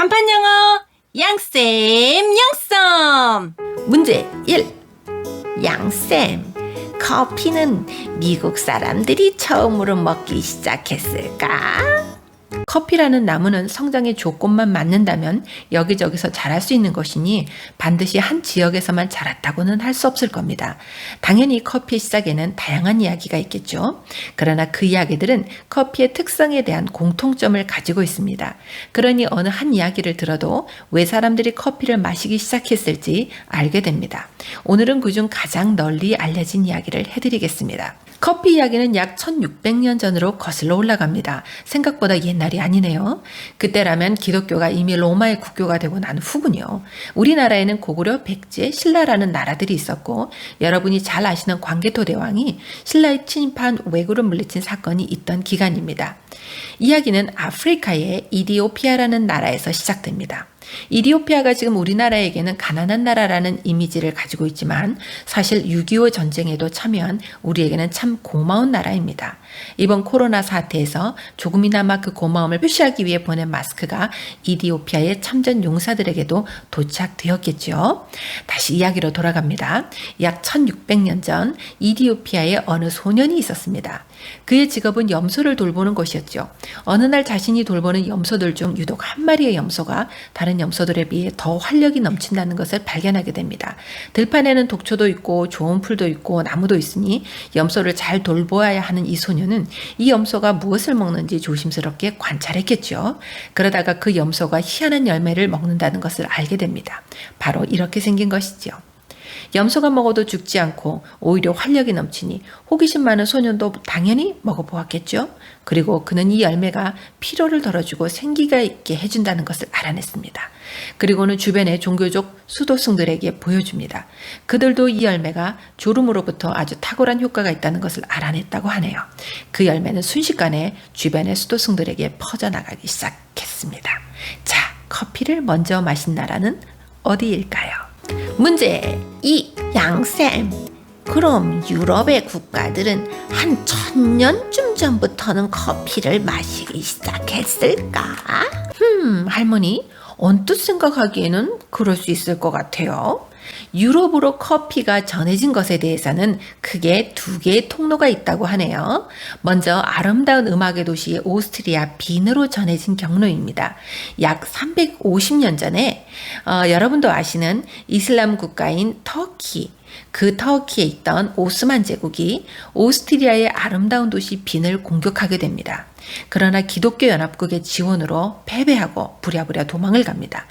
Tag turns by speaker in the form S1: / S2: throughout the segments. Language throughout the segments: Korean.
S1: 간판 영어 양쌤 양썸. 문제 1. 양쌤, 커피는 미국 사람들이 처음으로 먹기 시작했을까? 커피라는 나무는 성장의 조건만 맞는다면 여기저기서 자랄 수 있는 것이니 반드시 한 지역에서만 자랐다고는 할 수 없을 겁니다. 당연히 커피의 시작에는 다양한 이야기가 있겠죠. 그러나 그 이야기들은 커피의 특성에 대한 공통점을 가지고 있습니다. 그러니 어느 한 이야기를 들어도 왜 사람들이 커피를 마시기 시작했을지 알게 됩니다. 오늘은 그중 가장 널리 알려진 이야기를 해드리겠습니다. 커피 이야기는 약 1600년 전으로 거슬러 올라갑니다. 생각보다 옛날이 아니네요. 그때라면 기독교가 이미 로마의 국교가 되고 난 후군요. 우리나라에는 고구려, 백제, 신라라는 나라들이 있었고 여러분이 잘 아시는 광개토 대왕이 신라에 침입한 왜구를 물리친 사건이 있던 기간입니다. 이야기는 아프리카의 이디오피아라는 나라에서 시작됩니다. 이디오피아가 지금 우리나라에게는 가난한 나라라는 이미지를 가지고 있지만 사실 6.25 전쟁에도 참여한 우리에게는 참 고마운 나라입니다. 이번 코로나 사태에서 조금이나마 그 고마움을 표시하기 위해 보낸 마스크가 이디오피아의 참전 용사들에게도 도착되었겠죠. 다시 이야기로 돌아갑니다. 약 1600년 전 이디오피아에 어느 소년이 있었습니다. 그의 직업은 염소를 돌보는 것이었죠. 어느 날 자신이 돌보는 염소들 중 유독 한 마리의 염소가 다른 염소들에 비해 더 활력이 넘친다는 것을 발견하게 됩니다. 들판에는 독초도 있고 좋은 풀도 있고 나무도 있으니 염소를 잘 돌보아야 하는 이 소년은 이 염소가 무엇을 먹는지 조심스럽게 관찰했겠죠. 그러다가 그 염소가 희한한 열매를 먹는다는 것을 알게 됩니다. 바로 이렇게 생긴 것이죠. 염소가 먹어도 죽지 않고 오히려 활력이 넘치니 호기심 많은 소년도 당연히 먹어보았겠죠. 그리고 그는 이 열매가 피로를 덜어주고 생기가 있게 해준다는 것을 알아냈습니다. 그리고는 주변의 종교적 수도승들에게 보여줍니다. 그들도 이 열매가 졸음으로부터 아주 탁월한 효과가 있다는 것을 알아냈다고 하네요. 그 열매는 순식간에 주변의 수도승들에게 퍼져나가기 시작했습니다. 자, 커피를 먼저 마신 나라는 어디일까요? 문제 2. 양쌤, 그럼 유럽의 국가들은 한 1000년쯤 전부터는 커피를 마시기 시작했을까? 할머니, 언뜻 생각하기에는 그럴 수 있을 것 같아요. 유럽으로 커피가 전해진 것에 대해서는 크게 두 개의 통로가 있다고 하네요. 먼저 아름다운 음악의 도시 오스트리아 빈으로 전해진 경로입니다. 약 350년 전에 여러분도 아시는 이슬람 국가인 터키, 그 터키에 있던 오스만 제국이 오스트리아의 아름다운 도시 빈을 공격하게 됩니다. 그러나 기독교 연합국의 지원으로 패배하고 부랴부랴 도망을 갑니다.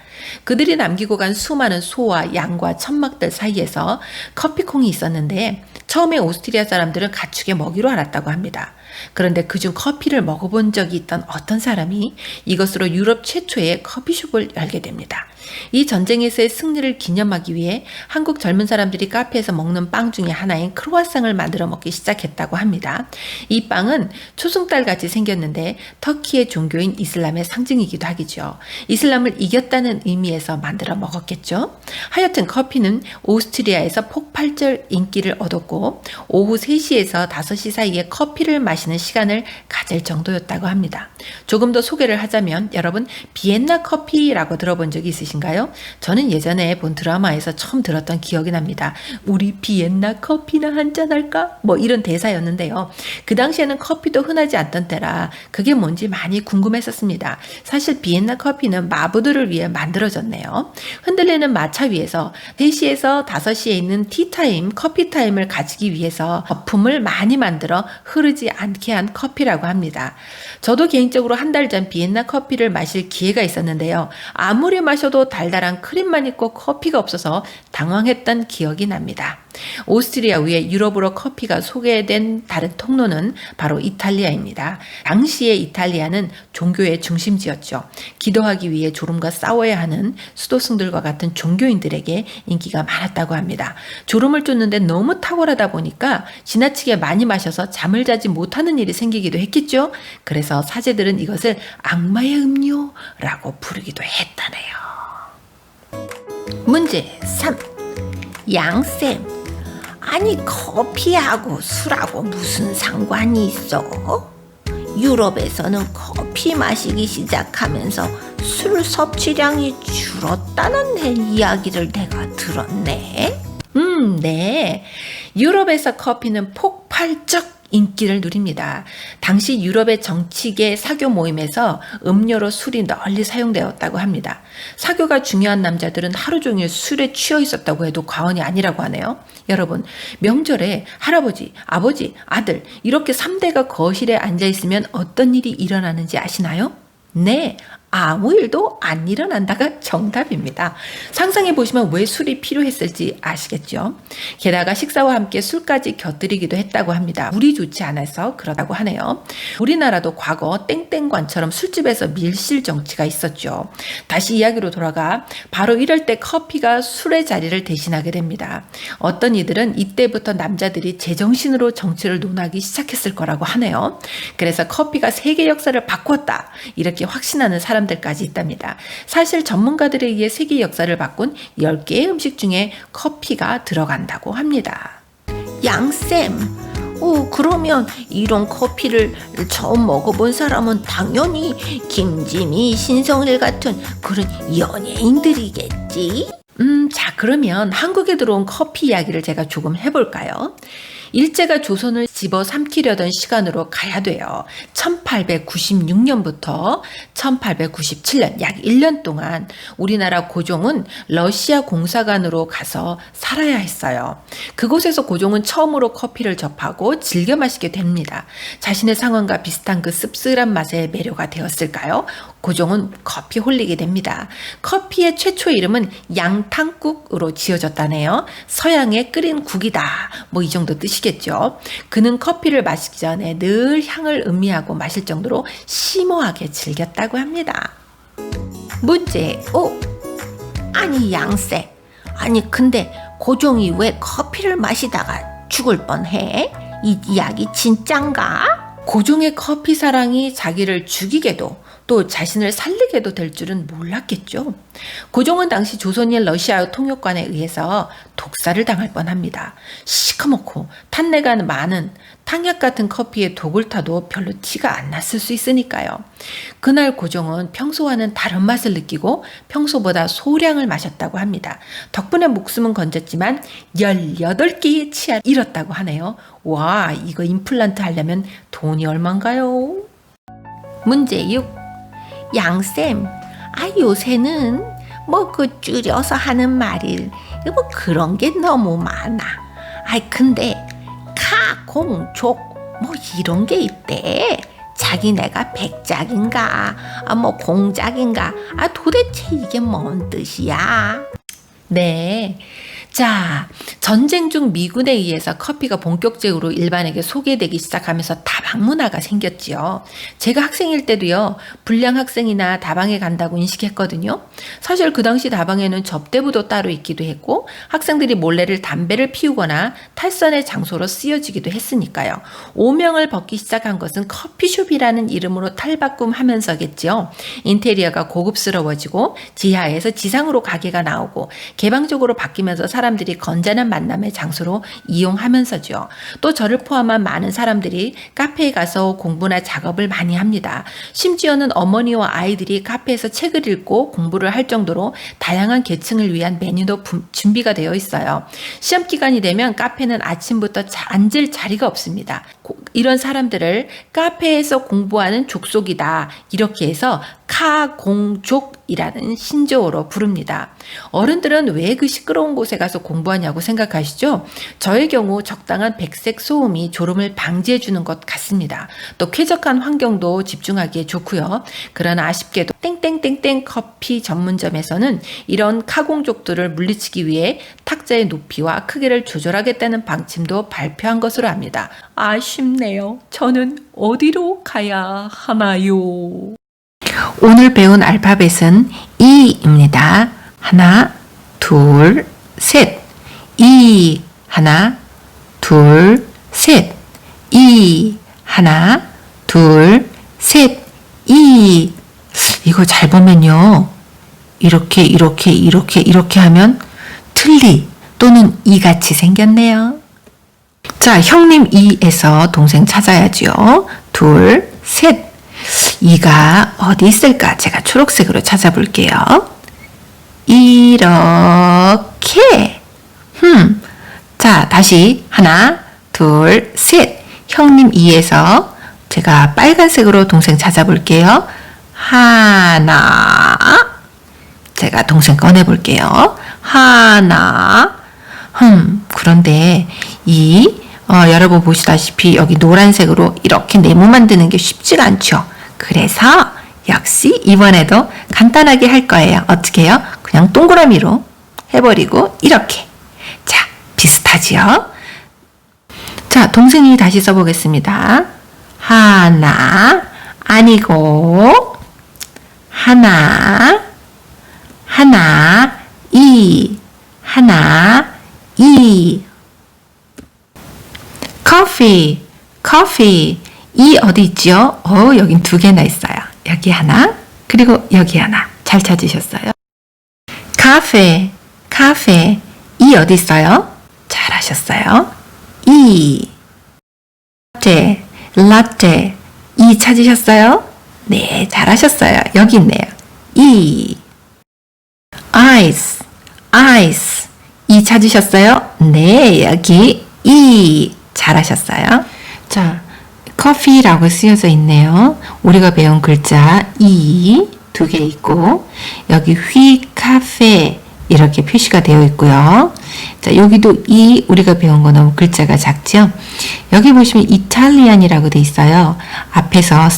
S1: 그들이 남기고 간 수많은 소와 양과 천막들 사이에서 커피콩이 있었는데 처음에 오스트리아 사람들은 가축의 먹이로 알았다고 합니다. 그런데 그중 커피를 먹어본 적이 있던 어떤 사람이 이것으로 유럽 최초의 커피숍을 열게 됩니다. 이 전쟁에서의 승리를 기념하기 위해 한국 젊은 사람들이 카페에서 먹는 빵 중에 하나인 크로와상을 만들어 먹기 시작했다고 합니다. 이 빵은 초승달같이 생겼는데 터키의 종교인 이슬람의 상징이기도 하겠죠. 이슬람을 이겼다는 의미에서 만들어 먹었겠죠. 하여튼 커피는 오스트리아에서 폭발적 인기를 얻었고 오후 3시에서 5시 사이에 커피를 마시는 시간을 가질 정도였다고 합니다. 조금 더 소개를 하자면 여러분 비엔나 커피라고 들어본 적이 있으신가요? 저는 예전에 본 드라마에서 처음 들었던 기억이 납니다. 우리 비엔나 커피나 한잔 할까? 뭐 이런 대사였는데요. 그 당시에는 커피도 흔하지 않던 때라 그게 뭔지 많이 궁금했었습니다. 사실 비엔나 커피는 마부들을 위해 만들어졌네요. 흔들리는 마차 위에서 3시에서 5시에 있는 티타임, 커피타임을 가지기 위해서 거품을 많이 만들어 흐르지 않게 한 커피라고 합니다. 저도 개인적으로 한 달 전 비엔나 커피를 마실 기회가 있었는데요. 아무리 마셔도 달달한 크림만 있고 커피가 없어서 당황했던 기억이 납니다. 오스트리아 외에 유럽으로 커피가 소개된 다른 통로는 바로 이탈리아입니다. 당시의 이탈리아는 종교의 중심지였죠. 기도하기 위해 졸음과 싸워야 하는 수도승들과 같은 종교인들에게 인기가 많았다고 합니다. 졸음을 쫓는데 너무 탁월하다 보니까 지나치게 많이 마셔서 잠을 자지 못하는 일이 생기기도 했겠죠. 그래서 사제들은 이것을 악마의 음료라고 부르기도 했다네요. 문제 3. 양쌤, 아니 커피하고 술하고 무슨 상관이 있어? 유럽에서는 커피 마시기 시작하면서 술 섭취량이 줄었다는 이야기를 내가 들었네. 네. 유럽에서 커피는 폭발적 인기를 누립니다. 당시 유럽의 정치계 사교 모임에서 음료로 술이 널리 사용되었다고 합니다. 사교가 중요한 남자들은 하루 종일 술에 취해 있었다고 해도 과언이 아니라고 하네요. 여러분, 명절에 할아버지, 아버지, 아들 이렇게 3대가 거실에 앉아 있으면 어떤 일이 일어나는지 아시나요? 네, 아무 일도 안 일어난다가 정답입니다. 상상해 보시면 왜 술이 필요했을지 아시겠죠? 게다가 식사와 함께 술까지 곁들이기도 했다고 합니다. 물이 좋지 않아서 그러다고 하네요. 우리나라도 과거 땡땡관처럼 술집에서 밀실 정치가 있었죠. 다시 이야기로 돌아가 바로 이럴 때 커피가 술의 자리를 대신하게 됩니다. 어떤 이들은 이때부터 남자들이 제정신으로 정치를 논하기 시작했을 거라고 하네요. 그래서 커피가 세계 역사를 바꿨다 이렇게 확신하는 사람들까지 있답니다. 사실 전문가들에 의해 세계 역사를 바꾼 10개의 음식 중에 커피가 들어간다고 합니다. 양쌤, 그러면 이런 커피를 처음 먹어본 사람은 당연히 김지미, 신성일 같은 그런 연예인들이겠지? 자, 그러면 한국에 들어온 커피 이야기를 제가 조금 해볼까요? 일제가 조선을 집어삼키려던 시간으로 가야 돼요. 1896년부터 1897년 약 1년 동안 우리나라 고종은 러시아 공사관으로 가서 살아야 했어요. 그곳에서 고종은 처음으로 커피를 접하고 즐겨 마시게 됩니다. 자신의 상황과 비슷한 그 씁쓸한 맛에 매료가 되었을까요? 고종은 커피 홀리게 됩니다. 커피의 최초 이름은 양탕국으로 지어졌다네요. 서양에 끓인 국이다. 뭐 이 정도 뜻이겠죠. 그는 커피를 마시기 전에 늘 향을 음미하고 마실 정도로 심오하게 즐겼다고 합니다. 문제 5. 아니 양쌤, 아니 근데 고종이 왜 커피를 마시다가 죽을 뻔해? 이 이야기 진짠가? 고종의 커피 사랑이 자기를 죽이게도 또 자신을 살리게도 될 줄은 몰랐겠죠. 고종은 당시 조선인 러시아 통역관에 의해서 독살을 당할 뻔합니다. 시커멓고 탄내가 많은 탕약 같은 커피에 독을 타도 별로 티가 안 났을 수 있으니까요. 그날 고종은 평소와는 다른 맛을 느끼고 평소보다 소량을 마셨다고 합니다. 덕분에 목숨은 건졌지만 18개의 치아를 잃었다고 하네요. 와, 이거 임플란트 하려면 돈이 얼만가요? 문제 6. 양쌤, 요새는 그 줄여서 하는 말이 그런 게 너무 많아. 근데 카공족 이런 게 있대. 자기네가 백작인가 공작인가 도대체 이게 뭔 뜻이야? 네. 자, 전쟁 중 미군에 의해서 커피가 본격적으로 일반에게 소개되기 시작하면서 다방 문화가 생겼지요. 제가 학생일 때도요, 불량 학생이나 다방에 간다고 인식했거든요. 사실 그 당시 다방에는 접대부도 따로 있기도 했고 학생들이 몰래를 담배를 피우거나 탈선의 장소로 쓰여지기도 했으니까요. 오명을 벗기 시작한 것은 커피숍이라는 이름으로 탈바꿈하면서겠지요. 인테리어가 고급스러워지고 지하에서 지상으로 가게가 나오고 개방적으로 바뀌면서 사람들이 건전한 만남의 장소로 이용하면서죠. 또 저를 포함한 많은 사람들이 카페에 가서 공부나 작업을 많이 합니다. 심지어는 어머니와 아이들이 카페에서 책을 읽고 공부를 할 정도로 다양한 계층을 위한 메뉴도 준비가 되어 있어요. 시험 기간이 되면 카페는 아침부터 앉을 자리가 없습니다. 이런 사람들을 카페에서 공부하는 족속이다. 이렇게 해서 카공족이라는 신조어로 부릅니다. 어른들은 왜 그 시끄러운 곳에 가서 공부하냐고 생각하시죠? 저의 경우 적당한 백색 소음이 졸음을 방지해 주는 것 같습니다. 또 쾌적한 환경도 집중하기에 좋고요. 그러나 아쉽게도 땡땡땡땡 커피 전문점에서는 이런 카공족들을 물리치기 위해 탁자의 높이와 크기를 조절하겠다는 방침도 발표한 것으로 압니다. 아쉽네요. 저는 어디로 가야 하나요? 오늘 배운 알파벳은 E입니다. 하나, 둘, 셋. E, 하나, 둘, 셋. E, 하나, 둘, 셋. E. 이거 잘 보면요. 이렇게 하면 틀리 또는 이같이 생겼네요. 자, 형님 E에서 동생 찾아야죠. 둘, 셋. 이가 어디 있을까? 제가 초록색으로 찾아볼게요. 이렇게. 자, 다시 하나, 둘, 셋. 형님 이에서 제가 빨간색으로 동생 찾아볼게요. 하나. 제가 동생 꺼내볼게요. 하나. 그런데 여러분 보시다시피 여기 노란색으로 이렇게 네모 만드는 게 쉽지가 않죠. 그래서 역시 이번에도 간단하게 할 거예요. 어떻게 해요? 그냥 동그라미로 해버리고 이렇게. 자, 비슷하지요? 자, 동생이 다시 써보겠습니다. 하나, 아니고, 하나, 이, 하나, 이. coffee. 이 어디 있죠? 여긴 두 개나 있어요. 여기 하나, 그리고 여기 하나. 잘 찾으셨어요? 카페. 이 어디 있어요? 잘 하셨어요? 이. 라떼. 이 찾으셨어요? 네, 잘 하셨어요. 여기 있네요. 이. 아이스. 이 찾으셨어요? 네, 여기 이. 잘 하셨어요. 자, 커피라고 쓰여져 있네요. 우리가 배운 글자 이 두 개 있고 여기 카페 이렇게 표시가 되어 있고요. 자, 여기도 이 우리가 배운 거 너무 글자가 작죠? 여기 보시면 이탈리안이라고 돼 있어요. 앞에서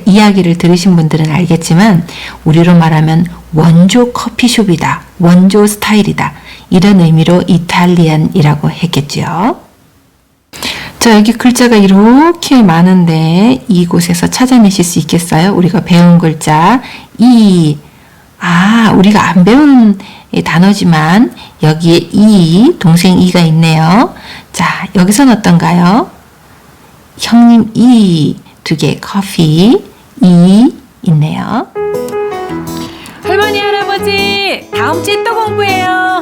S1: 이야기를 들으신 분들은 알겠지만 우리로 말하면 원조 커피숍이다. 원조 스타일이다. 이런 의미로 이탈리안이라고 했겠죠. 자, 여기 글자가 이렇게 많은데 이곳에서 찾아내실 수 있겠어요? 우리가 배운 글자 우리가 안 배운 단어지만 여기에 동생 이가 있네요. 자, 여기서는 어떤가요? 형님 두 개 커피 있네요.
S2: 할머니 할아버지 다음 주에 또 공부해요.